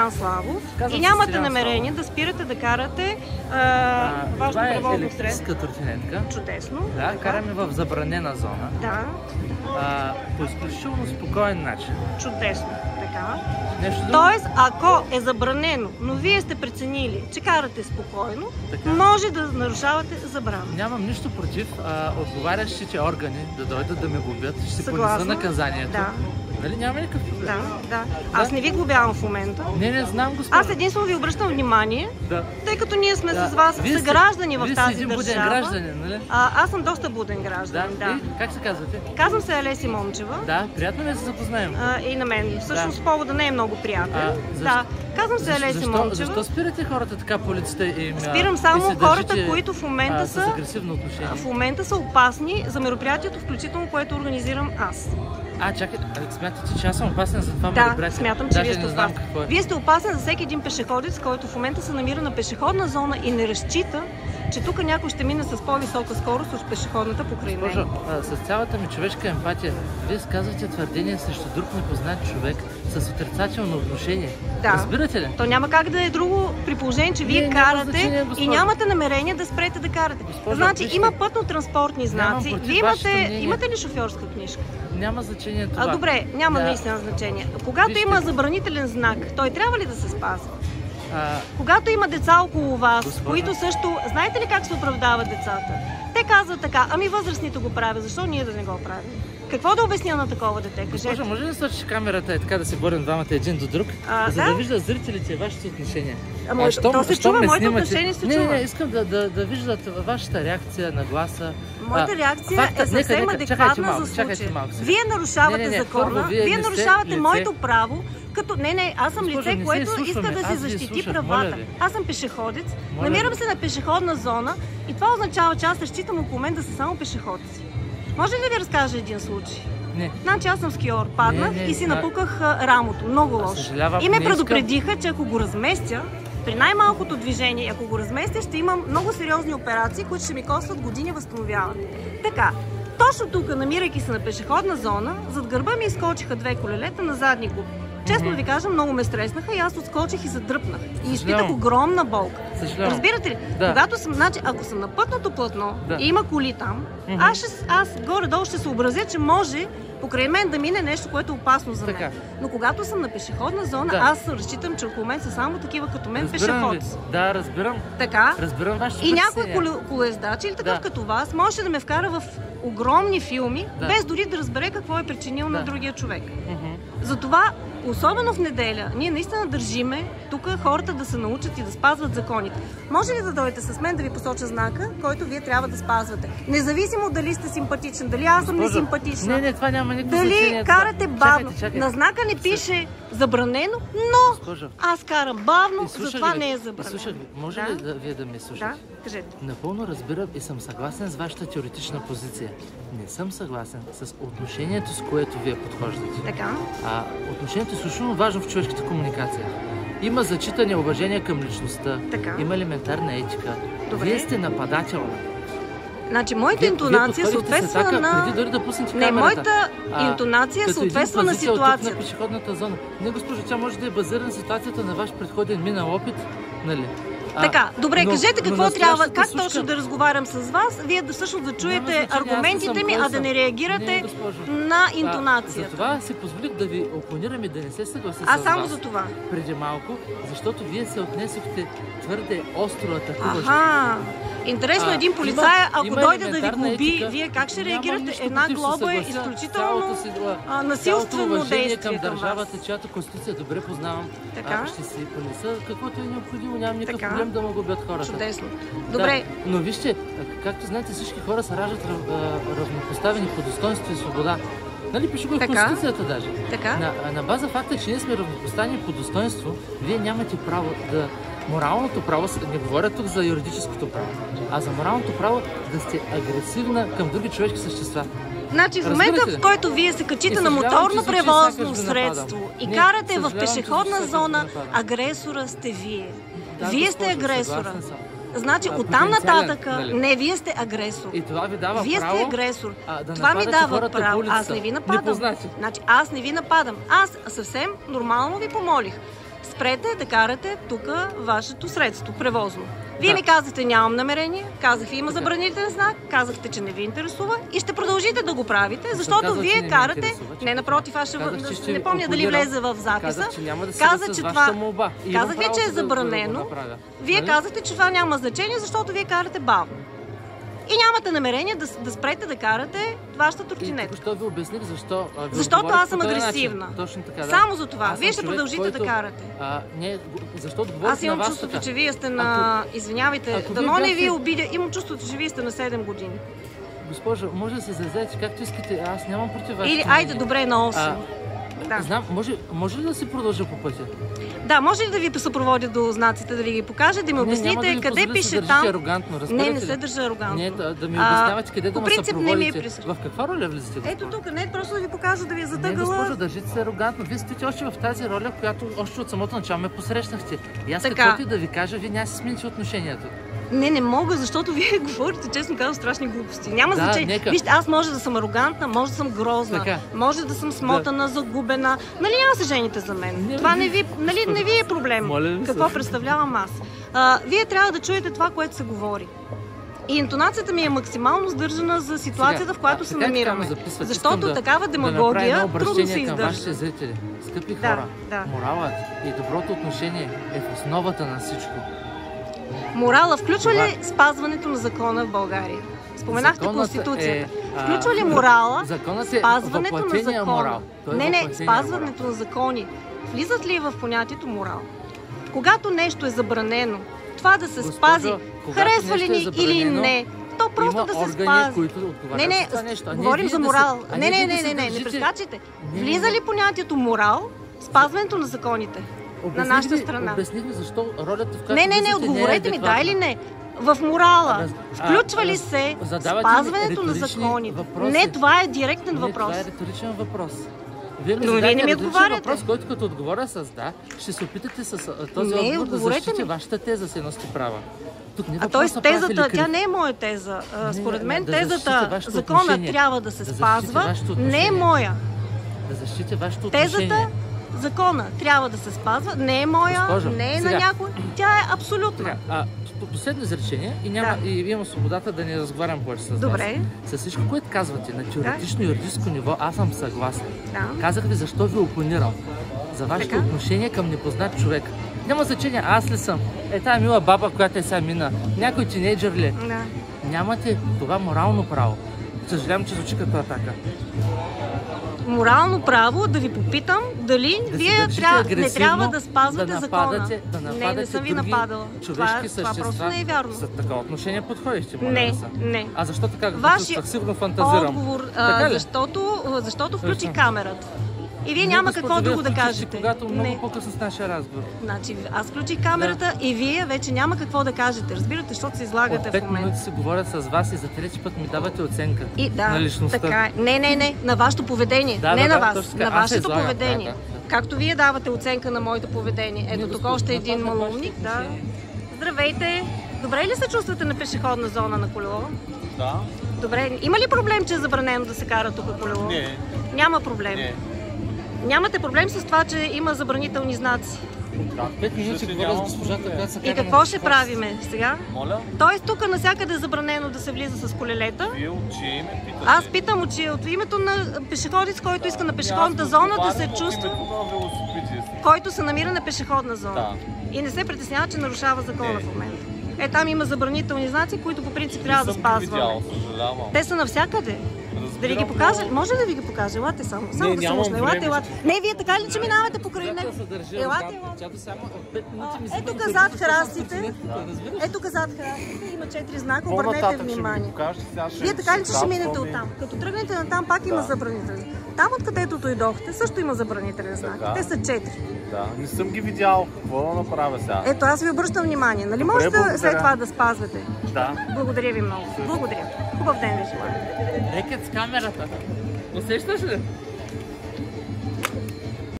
Делян Славов и нямате намерение да спирате да карате вашето превозно средство. Електрическа тротинетка. Чудесно. Да, караме в забранена зона. Да. По изключително спокоен начин. Чудесно. Така. Нещо друго? Тоест, ако е забранено, но вие сте преценили, че карате спокойно, може да нарушавате забрана. Нямам нищо против отговарящите органи да дойдат да ме глобят. Ще понеса наказанието. Да. Нали няма никакъв проблем? Да. Аз не ви глобявам в момента. Не знам, господа. Аз единствено ви обръщам внимание, тъй като ние сме с вас съграждани в тази държава. Вие сте един буден гражданин, нали? Аз съм доста буден гражданин, да. Как се казвате? Казвам се Алеси Момчева. Да, приятно ли да се запознаем? И на мен. Всъщност повода не е много приятен. Да. Казвам се Алеси Момчева. Защо спирате хората така по улицата и спирам само хората, които в момента са агресивно отношение? В момента са опасни за мероприятието, включително което организирам аз. Чакай, смятате, че аз съм опасен за това мероприятие? Да, смятам, че вие сте опасен. Вие сте опасен за всеки един пешеходец, който в момента се намира на пешеходна зона и не разчита, че тук някой ще мине с по-висока скорост от пешеходната покрай него. С цялата ми човешка емпатия, вие сказвате твърдение срещу друг непознат човек с отрицателно отношение. Да. Разбирате ли? То няма как да е друго, при положение, че вие карате и нямате намерение да спрете да карате. Значи има пътно-транспортни знаци. Вие имате ли шофьорска книжка? Няма значение това. Добре, няма наистина значение. Когато има забранителен знак, той трябва ли да се спазва? Когато има деца около вас, които също... Знаете ли как се оправдават децата? Те казват така, възрастните го правят, защо ние да не го правим? Какво да обясня на такова дете? Кажете. Може ли да сложиш камерата и така да се борим двамата един до друг, за да виждат зрителите вашите отношения? То се чува, моите отношения се чува. Не, искам да виждат вашата реакция на гласа. Моята реакция е съвсем адекватна за случая. Вие нарушавате закона, вие нарушавате моето право, като... аз съм лице, което иска да си защити правата. Аз съм пешеходец, намирам се на пешеходна зона и това означава, че аз разчитам около мен да са само пешеходци. Може ли да ви разкажа един случай? Не. Значи аз съм скиор, паднах и си напуках рамото. Много лошо. И ме предупредиха, че ако го разместя, при най-малкото движение, ако го разместя, ще имам много сериозни операции, които ще ми костват години възстановяване. Така, точно тук, намирайки се на пешеходна зона, зад гърба ми изкочиха две колелета на задни губи. Честно ви кажа, много ме стреснаха и аз отскочих и задръпнах. И изпитах огромна болка. Разбирате ли? Когато съм, ако съм на пътното платно и има коли там, аз горе-долу ще съобразя, че може покрай мен да мине нещо, което е опасно за мен. Но когато съм на пешеходна зона, аз разчитам, че около мен са само такива като мен пешеходци. Да, разбирам. Така. Разбирам вашето и някой колоездач или такъв като вас може да ме вкара в огромни филми, без дори да разбере какво е причинил на другия човек. Затова, особено в неделя, ние наистина държиме тук хората да се научат и да спазват законите. Може ли да дойдете с мен да ви посоча знака, който вие трябва да спазвате? Независимо дали сте симпатичен, дали аз съм несимпатична. Не, това няма никакво значение. Дали карате бавно. На знака не пише забранено, но аз карам бавно, затова не е забранено. Може ли вие да ме слушате? Да, кажете. Напълно разбирам и съм съгласен с вашата теоретична позиция. Не съм съгласен с отношението, с което вие подхождате. Така. Отношението е изключително важно в човешката комуникация. Има зачитане, уважение към личността, има елементарна етика. Вие сте нападателна. Значи, моята интонация съответства на... Преди дори да пуснете камерата. Не, моята интонация съответства на ситуацията. На пешеходната зона. Не, госпожо, тя може да е базирана ситуацията на ваш предходен минал опит, нали? Така, добре, кажете какво трябва, как точно да разговарям с вас, вие да всъщност да чуете аргументите ми, а да не реагирате на интонацията. Затова си позволих да ви опонирам и да не се съглася с вас. Само за това. Преди малко, защото вие се отнесохте твърде остро атакуващо. Интересно, един полицай, ако дойде да ви глоби, вие как ще реагирате? Една глоба е изключително насилствено действие към държавата, чиято конституция добре познавам. Ще си понеса каквото е необходимо, нямам никакъв проблем да му глобят хората. Чудесно. Добре. Но вижте, както знаете, всички хора се раждат равнопоставени по достоинство и свобода. Нали, пише го и в Конституцията даже. На база факта, че ние сме равнопоставени по достоинство, вие нямате право да... Моралното право, не говоря тук за юридическото право, а за моралното право да сте агресивна към други човешки същества. Значи в момента, в който вие се качите на моторно превозно средство и карате в пешеходна зона, агресора сте вие. Вие сте агресора. Значи оттам нататък, не, вие сте агресор. И това ви дава вие право. Вие сте агресор. Това ми дава право. Аз не ви нападам. Значи аз не ви нападам. Аз съвсем нормално ви помолих. спрете да карате тук вашето средство, превозно. Вие ми казахте, нямам намерение, казах, има забранителен знак, казахте, че не ви интересува и ще продължите да го правите, защото вие карате... Не, напротив, аз ще не помня дали влезе в записа. Казах, че това... Казах ви, че е забранено. Вие казахте, че това няма значение, защото вие карате бавно. И нямате намерение да спрете да карате вашата тротинетка. Защо ви обясних защо? Защото аз съм агресивна. Точно така, да. Само за това. Вие ще продължите да карате. Аз имам чувството, че вие сте на... Извинявайте, дано не ви обидя. Имам чувството, че вие сте на 7 години. Госпожо, може да се завзете както искате. Аз нямам против вас. Или айде добре на 8. Да. Знам, може ли да си продължа по пътя? Да, може ли да ви съпроводя до знаците, да ви ги покажа, да ми обясните къде пише там? Не се държа арогантно. Не, да ми обяснявате къде да ме съпроводите. В каква роля влизате? Ето тук, не просто да ви покажа, да ви затъгала. Не, госпожо, държите се арогантно. Вие стоите още в тази роля, която още от самото начало ме посрещнахте. И аз каквото и да ви кажа, вие няма да си смените отношението. Не мога, защото вие говорите, честно казвам, страшни глупости. Няма значение. Вижте, аз може да съм арогантна, може да съм грозна, може да съм смотана, загубена. Нали няма се жените за мен? Това не ви е проблем. Какво представлявам аз? Вие трябва да чуете това, което се говори. И интонацията ми е максимално сдържана за ситуацията, в която се намираме. Защото такава демагогия трудно се издържа. Скъпи хора, моралът и доброто отношение е в основата на всичко. Морала включва ли спазването на закона в България? Споменахте Конституцията. Включва ли морала спазването на закона? Не, спазването на закони. Влизат ли в понятието морал? Когато нещо е забранено, това да се спази, харесва ли ни или не, то просто да се спази. Не, говорим за морал. Не прескачайте. Влиза ли понятието морал, спазването на законите? На нашата страна. Обясних ви защо ролята, в която не, отговорете ми, да или не? В морала включва ли се спазването на законите? Не, това е директен въпрос. Това е риторичен въпрос. Но вие не ми отговаряте. Въпрос, който като отговоря с да, ще се опитате с този отговор да защитите вашата теза, с едно сте права. Тоест тезата, тя не е моя теза. Според мен тезата, закона трябва да се спазва, не е моя. Да защитите вашето отношение. Тезата, закона трябва да се спазва, не е моя, не е на някой, тя е абсолютна. Последно изречение и имам свободата да не разговарям повече с вас. Добре. С всичко, което казвате на теоретично юридическо ниво, аз съм съгласен. Казах ви защо ви опонирам. За вашето отношение към непознат човек. Няма значение аз ли съм. Тая мила баба, която е сега мина. Някой тинейджър ли? Нямате това морално право. Съжалявам, че звучи като атака. Морално право да ви попитам дали вие не трябва да спазвате закона. Не съм ви нападала. Това просто не е вярно. За такова отношение подходихте, Не. А защо така сигурно фантазирам? Отговор, защото включи камерата. И вие няма какво друго да кажете. Когато много по-късно с нашия разговор. Значи, аз включих камерата и вие вече няма какво да кажете. Разбирате, защото се излагате в момента. 5 минути си говоря с вас и за трети път ми давате оценка на личността. Така, не, на вашето поведение. Не на вас, на вашето поведение. Както вие давате оценка на моето поведение. Ето тук още един малумник. Здравейте! Добре ли се чувствате на пешеходна зона на колело? Да. Добре. Има ли проблем, че е забранено да се кара тук колело? Не. Няма проблем. Нямате проблем с това, че има забранителни знаци? 5 минути говоря с госпожата, която се кара. И какво ще правиме сега? Моля? Тоест тук навсякъде е забранено да се влиза с колелета. Вие от чие ме питате? Аз питам от името на пешеходец, който иска на пешеходната зона да се чувства, който се намира на пешеходна зона. И не се притеснява, че нарушава закона в момента. Там има забранителни знаци, които по принцип трябва да спазваме. Те са навсякъде. Да ви ги покажа? Може да ви ги покажа? Елате само. Само да се мощна. Елате. Не, вие така ли, че минавате покрай него? Елате. Ето зад храстите. Има 4 знака. Обърнете внимание. Вие така ли, че ще минете оттам? Като тръгнете натам, пак има забранителен. Там, откъдето дойдохте, също има забранителен знак. Те са 4. Да, не съм ги видял. Какво да направя сега? Ето, аз ви обръщам внимание. Нали можете след това да спазвате? Да. Благодаря ви много. Благодаря. Хубав ден ви желая. Рекет с камерата. Усещаш ли?